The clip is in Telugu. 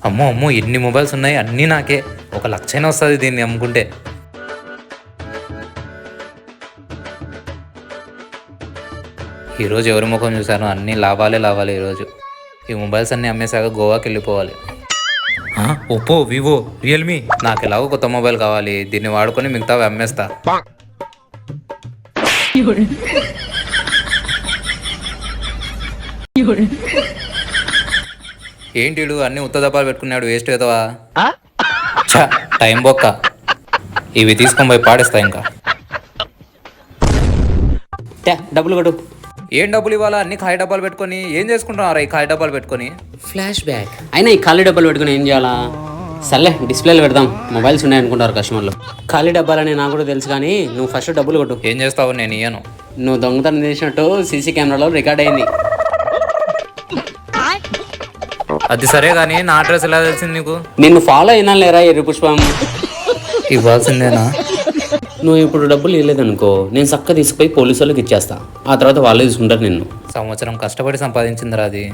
అమ్మో అమ్మో ఎన్ని మొబైల్స్ ఉన్నాయి, అన్నీ నాకే. 1,00,000 వస్తుంది దీన్ని అమ్ముకుంటే. ఈరోజు ఎవరి ముఖం చూశాను, అన్నీ లాభాలే ఈరోజు. ఈ మొబైల్స్ అన్నీ అమ్మేశాక గోవాకి వెళ్ళిపోవాలి. Oppo, Vivo, Realme. నాకు ఎలాగో కొత్త మొబైల్ కావాలి, దీన్ని వాడుకొని మిగతావి అమ్మేస్తా. ఏంటి అన్ని ఉత్త దప్పాలు పెట్టుకున్నాడు, వేస్ట్ అవుతావా? టైం బొక్క. ఇవి తీసుకొని పోయి పాడేస్తా. ఇంకా డబ్బులు కొట్టు. ఏం డబ్బులు ఇవ్వాలా? అన్ని ఖాళీ డబ్బాలు పెట్టుకొని ఏం చేసుకుంటున్నారా? ఈ ఖాళీ డబ్బాలు పెట్టుకొని ఫ్లాష్ బ్యాక్. అయినా ఈ ఖాళీ డబ్బాలు పెట్టుకుని ఏం చేయాలా? సర్లే డిస్ప్లేలు పెడదాం, మొబైల్స్ ఉన్నాయనుకుంటారు కస్టమర్లు. ఖాళీ డబ్బాలని నాకు కూడా తెలుసు, కానీ నువ్వు ఫస్ట్ డబ్బులు కొట్టు. ఏం చేస్తావు? నేను ఇయ్యను. నువ్వు దొంగతనం చేసినట్టు సీసీ కెమెరాలో రికార్డ్ అయింది. అది సరే కానీ నా అడ్రస్ ఎలా తెలిసింది నీకు? నిన్ను ఫాలో అయినా లేరా ఎర్రి పుష్పం? ఇవ్వాల్సిందేనా? నువ్వు ఇప్పుడు డబ్బులు ఇవ్వలేదనుకో, నేను చక్క తీసుకుపోయి పోలీసు వాళ్ళకి ఇచ్చేస్తా. ఆ తర్వాత వాళ్ళే తీసుకుంటారు నిన్ను. సంవత్సరం కష్టపడి సంపాదించిందిరా అది.